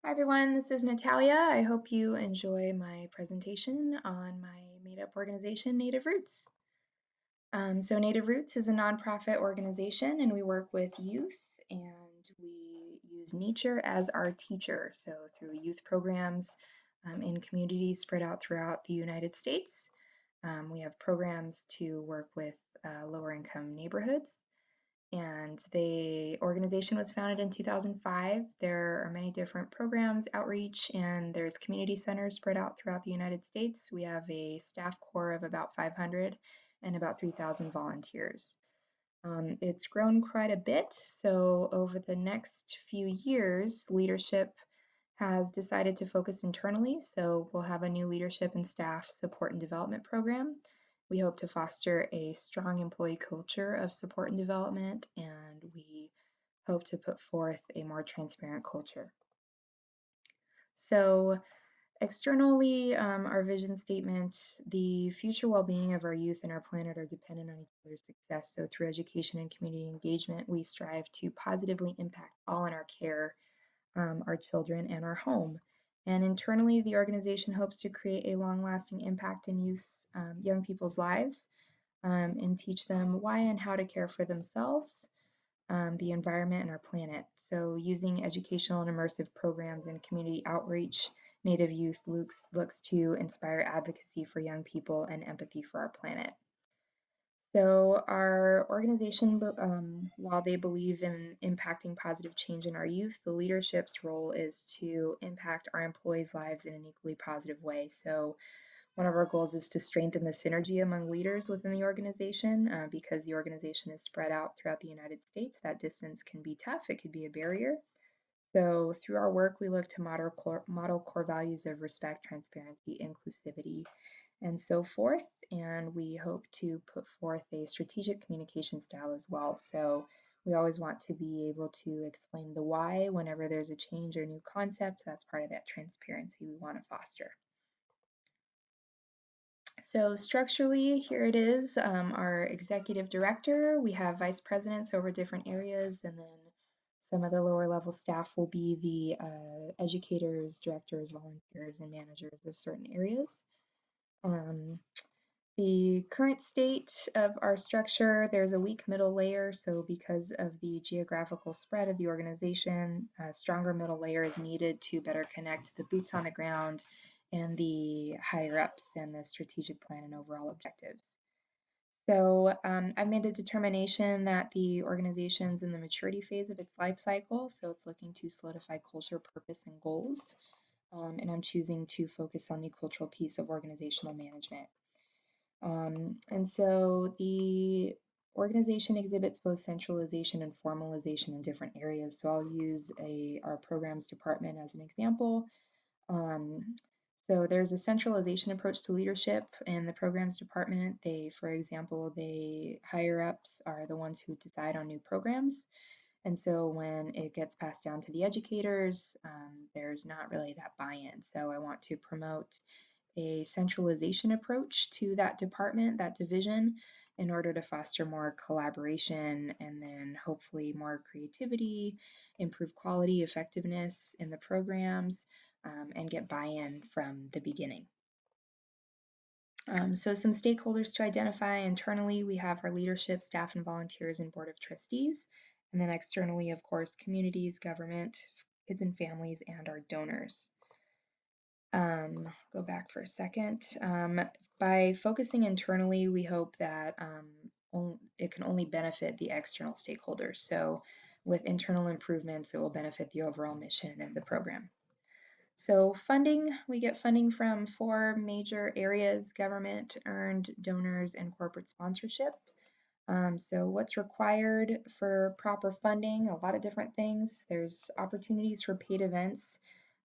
Hi everyone, this is Natalia. I hope you enjoy my presentation on my made-up organization, Native Roots. So Native Roots is a nonprofit organization and we work with youth and we use nature as our teacher. So through youth programs in communities spread out throughout the United States, we have programs to work with lower income neighborhoods, and the organization was founded in 2005. There are many different programs, outreach, and there's community centers spread out throughout the United States. We have a staff core of about 500 and about 3,000 volunteers. It's grown quite a bit, so over the next few years, leadership has decided to focus internally, so we'll have a new leadership and staff support and development program. We hope to foster a strong employee culture of support and development, and we hope to put forth a more transparent culture. So externally, our vision statement, the future well-being of our youth and our planet are dependent on each other's success. So through education and community engagement, we strive to positively impact all in our care, our children, and our home. And internally, the organization hopes to create a long-lasting impact in young people's lives, and teach them why and how to care for themselves, the environment, and our planet. So using educational and immersive programs and community outreach, Native Youth looks to inspire advocacy for young people and empathy for our planet. So our organization, while they believe in impacting positive change in our youth, the leadership's role is to impact our employees' lives in an equally positive way. So one of our goals is to strengthen the synergy among leaders within the organization, because the organization is spread out throughout the United States. That distance can be tough. It could be a barrier. So through our work, we look to model core values of respect, transparency, inclusivity, and so forth. And we hope to put forth a strategic communication style as well. So we always want to be able to explain the why whenever there's a change or new concept. That's part of that transparency we want to foster. So structurally, here it is, our executive director. We have vice presidents over different areas, and then some of the lower level staff will be the educators, directors, volunteers, and managers of certain areas. The current state of our structure, there's a weak middle layer, so because of the geographical spread of the organization, a stronger middle layer is needed to better connect the boots on the ground and the higher ups and the strategic plan and overall objectives. So I've made a determination that the organization's in the maturity phase of its life cycle, so it's looking to solidify culture, purpose, and goals. And I'm choosing to focus on the cultural piece of organizational management. And so the organization exhibits both centralization and formalization in different areas. So I'll use our programs department as an example. So there's a centralization approach to leadership in the programs department. For example, the higher ups are the ones who decide on new programs. And so when it gets passed down to the educators, there's not really that buy-in. So I want to promote a centralization approach to that department, that division, in order to foster more collaboration and then hopefully more creativity, improve quality, effectiveness in the programs, and get buy-in from the beginning. So some stakeholders to identify. Internally, we have our leadership, staff, and volunteers, and board of trustees. And then externally, of course, communities, government, kids and families, and our donors. Go back for a second. By focusing internally, we hope that it can only benefit the external stakeholders. So with internal improvements, it will benefit the overall mission of the program. So funding, we get funding from 4 major areas: government, earned, donors, and corporate sponsorship. So what's required for proper funding? A lot of different things. There's opportunities for paid events,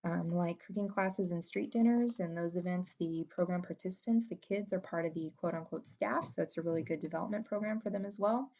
like cooking classes and street dinners. And those events, the program participants, the kids, are part of the quote unquote staff. So it's a really good development program for them as well.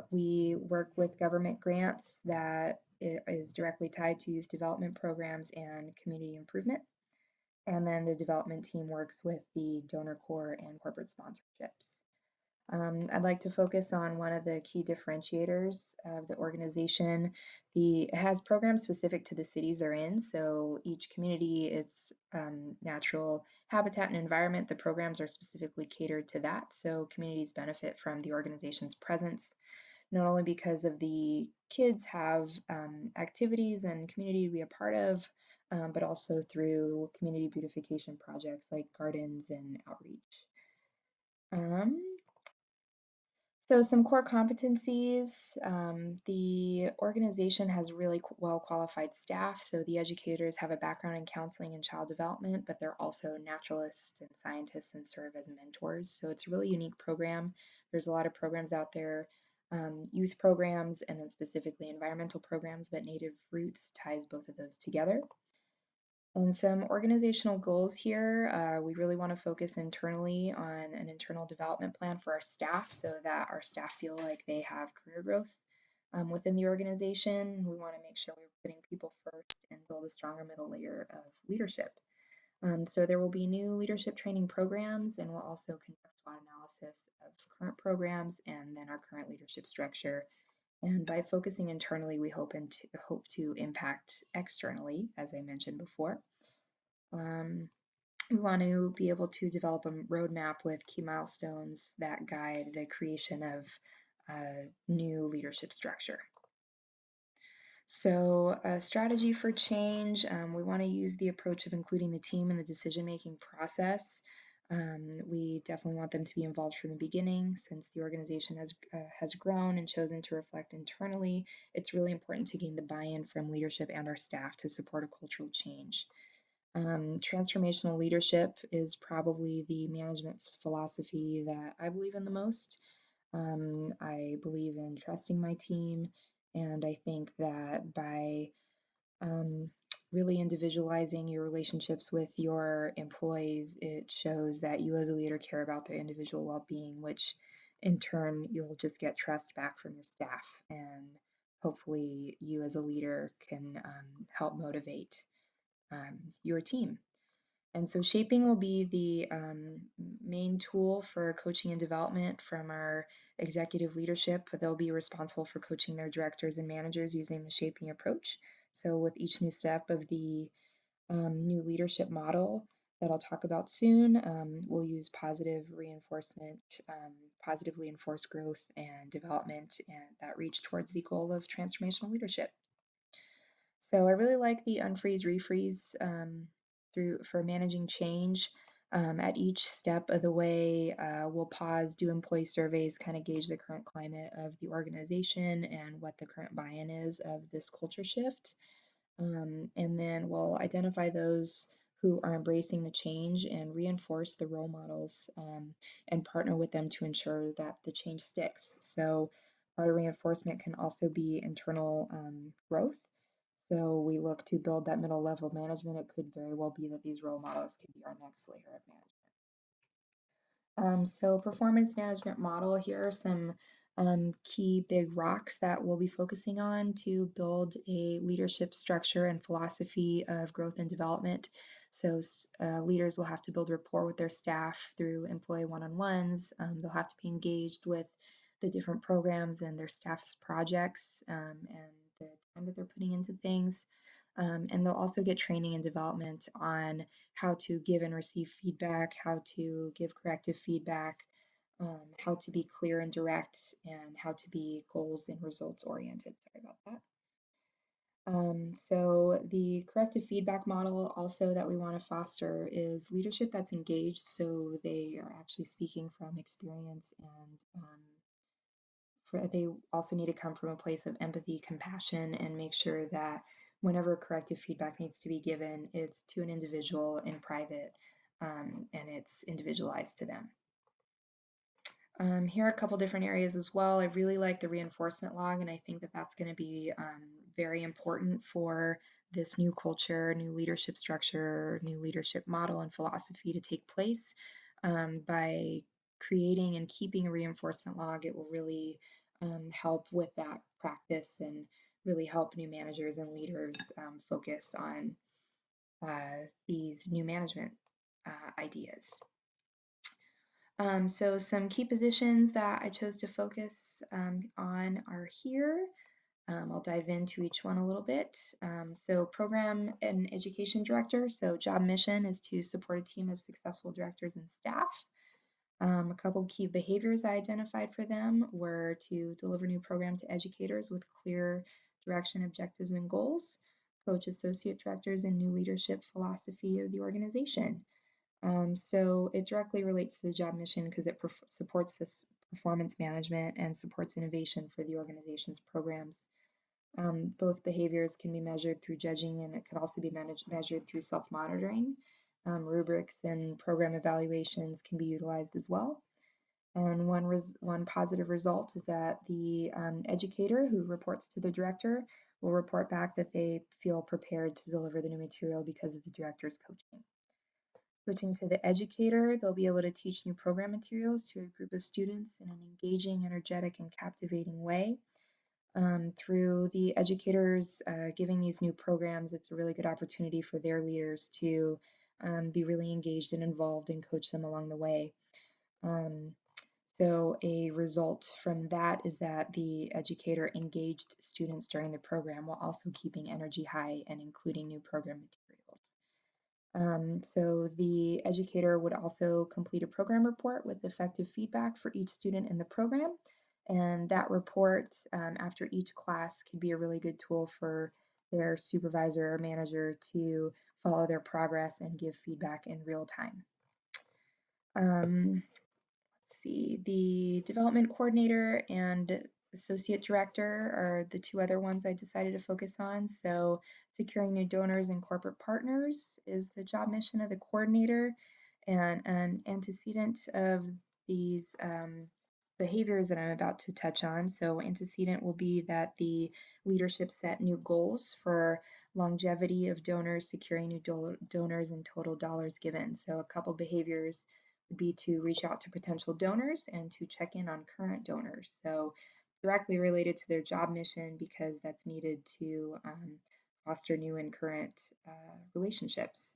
We work with government grants that is directly tied to youth development programs and community improvement. And then the development team works with the donor corps and corporate sponsorships. I'd like to focus on one of the key differentiators of the organization. It has programs specific to the cities they're in, so each community, its natural habitat and environment, the programs are specifically catered to that, so communities benefit from the organization's presence, not only because of the kids have activities and community to be a part of, but also through community beautification projects like gardens and outreach. Um, so some core competencies, the organization has really well qualified staff. So the educators have a background in counseling and child development, but they're also naturalists and scientists and serve as mentors. So it's a really unique program. There's a lot of programs out there, youth programs, and then specifically environmental programs, but Native Roots ties both of those together. And some organizational goals here, we really want to focus internally on an internal development plan for our staff so that our staff feel like they have career growth within the organization. We want to make sure we're putting people first and build a stronger middle layer of leadership. So there will be new leadership training programs, and we'll also conduct SWOT analysis of current programs and then our current leadership structure. And by focusing internally, we hope to impact externally, as I mentioned before. We want to be able to develop a roadmap with key milestones that guide the creation of a new leadership structure. So a strategy for change, we want to use the approach of including the team in the decision-making process. We definitely want them to be involved from the beginning. Since the organization has grown and chosen to reflect internally, it's really important to gain the buy-in from leadership and our staff to support a cultural change. Transformational leadership is probably the management philosophy that I believe in the most. I believe in trusting my team, and I think that by really individualizing your relationships with your employees, it shows that you as a leader care about their individual well-being, which in turn you'll just get trust back from your staff, and hopefully you as a leader can help motivate your team. And so shaping will be the main tool for coaching and development from our executive leadership. They'll be responsible for coaching their directors and managers using the shaping approach. So with each new step of the new leadership model that I'll talk about soon, we'll use positive reinforcement, positively enforce growth and development, and that reach towards the goal of transformational leadership. So I really like the unfreeze refreeze for managing change. At each step of the way, we'll pause, do employee surveys, kind of gauge the current climate of the organization and what the current buy-in is of this culture shift. And then we'll identify those who are embracing the change and reinforce the role models and partner with them to ensure that the change sticks. So part of reinforcement can also be internal growth. So we look to build that middle level management. It could very well be that these role models could be our next layer of management. So performance management model, here are some key big rocks that we'll be focusing on to build a leadership structure and philosophy of growth and development. So leaders will have to build rapport with their staff through employee one-on-ones. They'll have to be engaged with the different programs and their staff's projects and the time that they're putting into things. And they'll also get training and development on how to give and receive feedback, how to give corrective feedback, how to be clear and direct, and how to be goals and results oriented. Sorry about that. So the corrective feedback model also that we want to foster is leadership that's engaged, so they are actually speaking from experience, and they also need to come from a place of empathy, compassion, and make sure that whenever corrective feedback needs to be given, it's to an individual in private, and it's individualized to them. Here are a couple different areas as well. I really like the reinforcement log, and I think that that's going to be very important for this new culture, new leadership structure, new leadership model and philosophy to take place. By creating and keeping a reinforcement log, it will really help with that practice and really help new managers and leaders focus on these new management ideas. So some key positions that I chose to focus on are here. I'll dive into each one a little bit. So program and education director. So job mission is to support a team of successful directors and staff. A couple key behaviors I identified for them were to deliver new program to educators with clear direction, objectives, and goals, coach associate directors in new leadership philosophy of the organization. So it directly relates to the job mission because it supports this performance management and supports innovation for the organization's programs. Both behaviors can be measured through judging, and it could also be measured through self-monitoring. Rubrics and program evaluations can be utilized as well. And one positive result is that the educator who reports to the director will report back that they feel prepared to deliver the new material because of the director's coaching. Switching to the educator, they'll be able to teach new program materials to a group of students in an engaging, energetic, and captivating way. Through the educators giving these new programs, it's a really good opportunity for their leaders to be really engaged and involved and coach them along the way. So a result from that is that the educator engaged students during the program while also keeping energy high and including new program materials. So the educator would also complete a program report with effective feedback for each student in the program. And that report after each class could be a really good tool for their supervisor or manager to follow their progress and give feedback in real time. See, the development coordinator and associate director are the two other ones I decided to focus on. So securing new donors and corporate partners is the job mission of the coordinator, and an antecedent of these behaviors that I'm about to touch on. So antecedent will be that the leadership set new goals for longevity of donors, securing new donors, and total dollars given. So a couple behaviors would be to reach out to potential donors and to check in on current donors. So directly related to their job mission because that's needed to foster new and current relationships.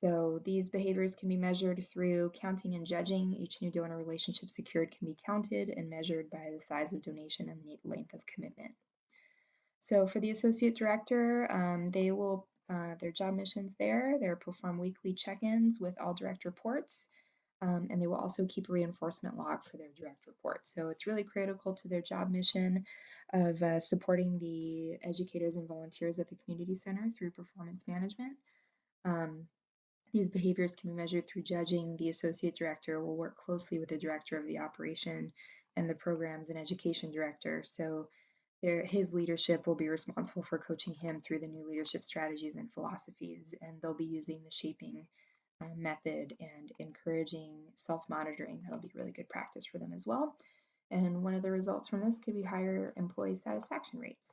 So these behaviors can be measured through counting and judging. Each new donor relationship secured can be counted and measured by the size of donation and the length of commitment. So for the associate director, they will their job missions there. They'll perform weekly check-ins with all direct reports, and they will also keep a reinforcement log for their direct report. So it's really critical to their job mission of supporting the educators and volunteers at the community center through performance management. These behaviors can be measured through judging. The associate director will work closely with the director of the operation and the programs and education director. So his leadership will be responsible for coaching him through the new leadership strategies and philosophies, and they'll be using the shaping method and encouraging self-monitoring. That'll be really good practice for them as well. And one of the results from this could be higher employee satisfaction rates.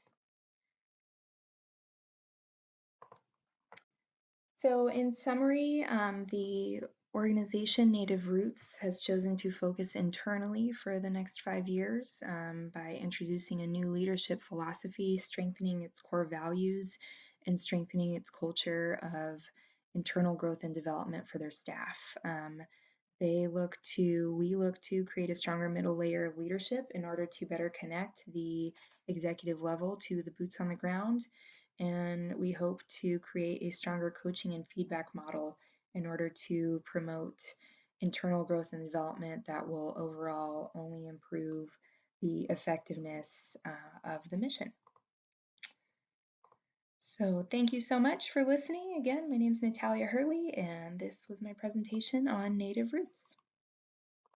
So in summary, the organization Native Roots has chosen to focus internally for the next 5 years by introducing a new leadership philosophy, strengthening its core values, and strengthening its culture of internal growth and development for their staff. We look to create a stronger middle layer of leadership in order to better connect the executive level to the boots on the ground. And we hope to create a stronger coaching and feedback model in order to promote internal growth and development that will overall only improve the effectiveness of the mission. So thank you so much for listening. Again, my name is Natalia Hurley, and this was my presentation on Native Roots.